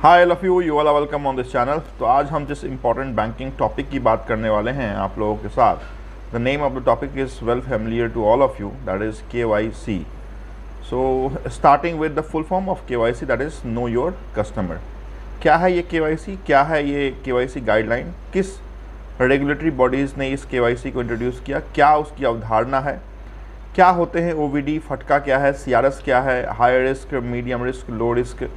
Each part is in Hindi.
Hi all of you all are welcome on this channel. तो आज हम जिस इम्पॉर्टेंट बैंकिंग टॉपिक की बात करने वाले हैं आप लोगों के साथ, the name of the topic is well familiar to all of you, that is KYC। So starting with the full form of KYC, that is know your customer. क्या है ये KYC? क्या है ये KYC गाइडलाइन? किस रेगुलेटरी बॉडीज़ ने इस KYC को इंट्रोड्यूस किया? क्या उसकी अवधारणा है? क्या होते हैं OVD? फटका क्या है? CRS क्या है? High risk, medium risk, low risk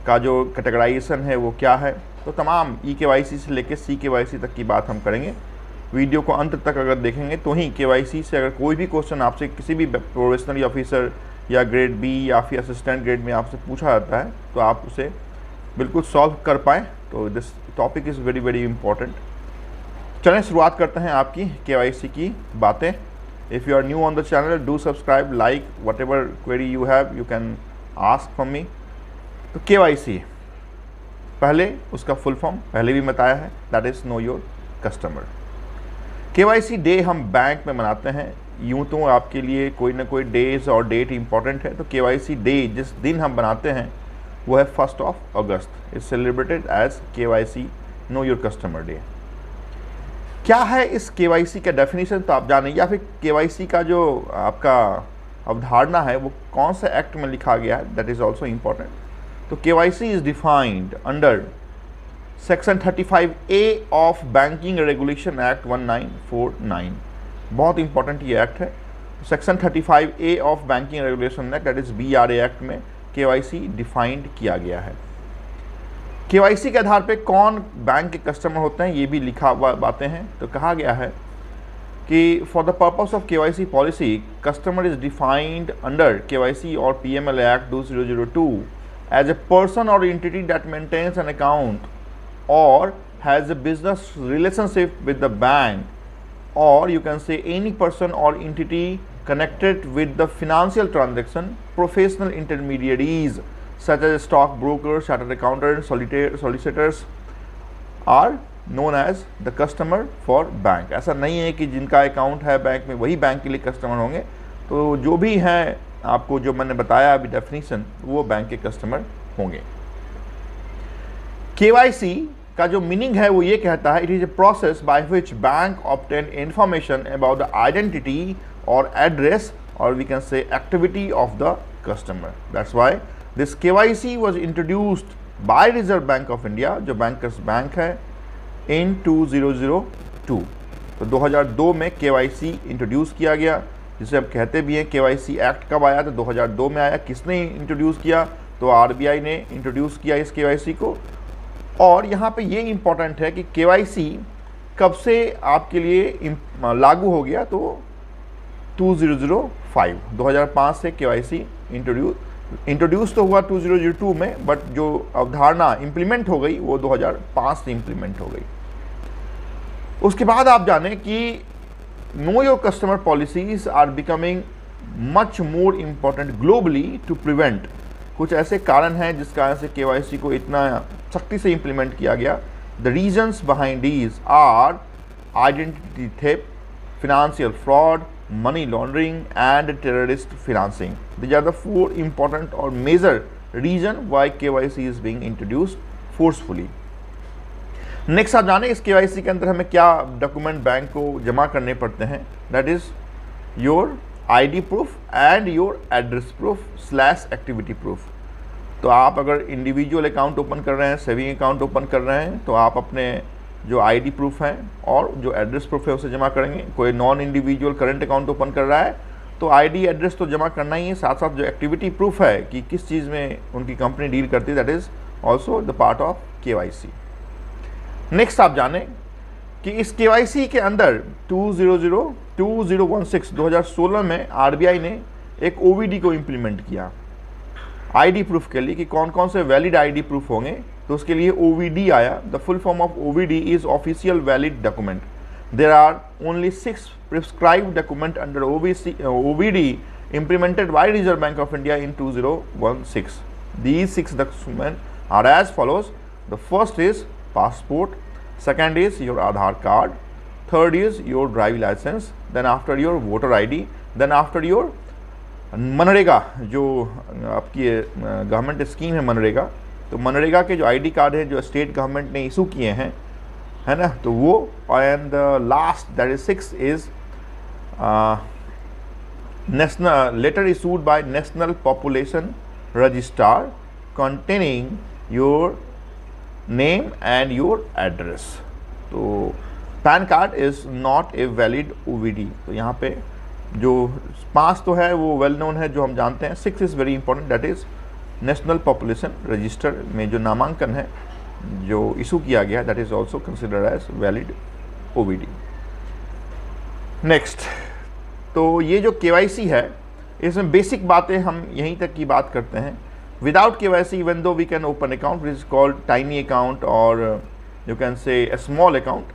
का जो कैटेगराइजेशन है वो क्या है? तो तमाम EKYC से लेकर CKYC तक की बात हम करेंगे। वीडियो को अंत तक अगर देखेंगे तो ही KYC से अगर कोई भी क्वेश्चन आपसे किसी भी प्रोफेशनल ऑफिसर या ग्रेड B या फिर असिस्टेंट ग्रेड में आपसे पूछा जाता है तो आप उसे बिल्कुल सॉल्व कर पाएँ। तो this topic is very very important. चलें शुरुआत करते हैं आपकी KYC की बातें। If you are new on the channel, do subscribe, like, whatever query you have you can ask from me. तो KYC पहले उसका फुल फॉर्म पहले भी बताया है, that is know your customer. KYC day हम बैंक में मनाते हैं। यूँ तो आपके लिए कोई ना कोई डेज और डेट इंपॉर्टेंट है, तो KYC डे जिस दिन हम बनाते हैं वो है 1 अगस्त। It's celebrated as KYC know your customer day. क्या है इस KYC का डेफिनेशन तो आप जानें, या फिर KYC का जो आपका अवधारणा है वो कौन से एक्ट में लिखा गया है, दैट इज़ ऑल्सो इम्पॉर्टेंट। तो KYC is defined under section 35A of banking regulation act 1949। बहुत इंपॉर्टेंट ये एक्ट है। Section 35A of banking regulation act, that is BRA act में KYC डिफाइंड किया गया है। KYC के आधार पे कौन बैंक के कस्टमर होते हैं ये भी लिखा हुआ बातें हैं। तो कहा गया है कि for the purpose of KYC policy, customer is defined under KYC और PML act 2002 as a person or entity that maintains an account or has a business relationship with the bank, or you can say any person or entity connected with the financial transaction. Professional intermediaries such as stock brokers, chartered accountants, solicitors are known as the customer for bank. ऐसा नहीं है कि जिनका अकाउंट है बैंक में वही बैंक के लिए कस्टमर होंगे। तो जो भी हैं आपको जो मैंने बताया अभी डेफिनेशन, वो बैंक के कस्टमर होंगे। KYC का जो मीनिंग है वो ये कहता है, it is a process by which bank obtain information about the identity और एड्रेस और we can say activity of the customer. That's why this KYC was introduced by Reserve Bank of India, जो बैंकर्स बैंक है, इन 2002। तो 2002 में KYC इंट्रोड्यूस किया गया, जिसे अब कहते भी हैं KYC एक्ट। कब आया? तो 2002 में आया। किसने इंट्रोड्यूस किया? तो RBI ने इंट्रोड्यूस किया इस KYC को। और यहाँ पे ये इम्पॉर्टेंट है कि KYC कब से आपके लिए लागू हो गया? तो 2005 से KYC इंट्रोड्यूस तो हुआ 2002 में, बट जो अवधारणा इम्प्लीमेंट हो गई वो 2005 से इम्प्लीमेंट हो गई। उसके बाद आप जानें कि Know your customer policies are becoming much more important globally to prevent। कुछ ऐसे कारण हैं जिस कारण से KYC को इतना सख्ती से इम्प्लीमेंट किया गया। The reasons behind these are identity theft, financial fraud, money laundering and terrorist financing. These are the 4 important or major reason why KYC is being introduced forcefully। Next आप जाने इस KYC के अंदर हमें क्या डॉक्यूमेंट बैंक को जमा करने पड़ते हैं, that is your ID proof and your address proof / activity proof. तो आप अगर इंडिविजुअल अकाउंट ओपन कर रहे हैं, सेविंग अकाउंट ओपन कर रहे हैं, तो आप अपने जो ID प्रूफ हैं और जो एड्रेस प्रूफ है उसे जमा करेंगे। कोई non individual current account open कर रहा है तो ID एड्रेस तो जमा करना ही है, साथ साथ जो एक्टिविटी प्रूफ है कि किस चीज़ में उनकी कंपनी डील करती है, that is also the part of KYC। Next आप जानें कि इस KYC के अंदर 2016 में RBI ने एक OVD को इम्प्लीमेंट किया ID प्रूफ के लिए, कि कौन कौन से वैलिड ID प्रूफ होंगे। तो उसके लिए OVD आया। The full form of OVD is official valid document. There are only 6 prescribed document under OVD implemented by Reserve Bank of India in 2016. These 6 documents are as follows. The first is passport, second is your Aadhaar card, third is your driving license, then after your voter ID, then after your MNREGA, जो आपकी गवर्नमेंट स्कीम है मनरेगा, तो मनरेगा के जो ID कार्ड हैं जो स्टेट गवर्नमेंट ने इशू किए हैं, है ना, तो वो, and the last that is 6 is national letter issued by national population registrar containing your name and your address। तो PAN card is not a valid OVD। तो यहाँ पे जो 5 तो है वो वेल नोन है जो हम जानते हैं। 6 is very important, that is national population register में जो नामांकन है जो इशू किया गया that is also considered as valid OVD। Next, तो ये जो KYC है इसमें बेसिक बातें हम यहीं तक की बात करते हैं। Without KYC, even though we can open account which is called tiny account or you can say a small account।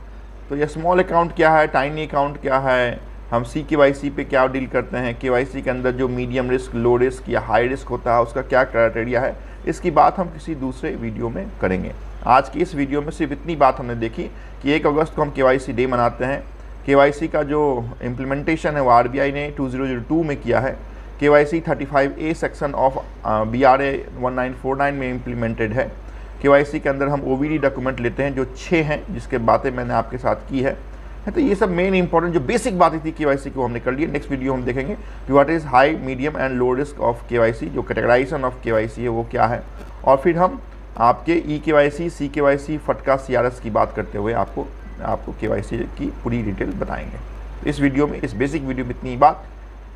तो ये small account क्या है, tiny account क्या है, हम CKYC पे क्या डील करते हैं, KYC के अंदर जो मीडियम रिस्क, लो रिस्क या हाई रिस्क होता है उसका क्या क्राइटेरिया है, इसकी बात हम किसी दूसरे वीडियो में करेंगे। आज की इस वीडियो में सिर्फ इतनी बात हमने देखी कि 1 अगस्त को हम KYC डे मनाते हैं। KYC का जो इम्प्लीमेंटेशन है वो RBI ने 2002 में किया है। KYC 35A section of BRA 1949 में इम्प्लीमेंटेड है। KYC के अंदर हम OVD डॉक्यूमेंट लेते हैं जो 6 हैं जिसके बातें मैंने आपके साथ की है। तो ये सब मेन इंपॉर्टेंट जो बेसिक बातें थी KYC को हमने कर ली है। नेक्स्ट वीडियो हम देखेंगे कि what is high, medium and low risk of KYC, जो कैटेगराइजेशन ऑफ KYC है वो क्या है, और फिर हम आपके eKYC, CKYC, फटका, CRS की बात करते हुए आपको KYC की पूरी डिटेल बताएंगे। इस वीडियो में, इस बेसिक वीडियो में इतनी बात।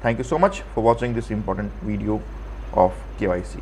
Thank you so much for watching this important video of KYC।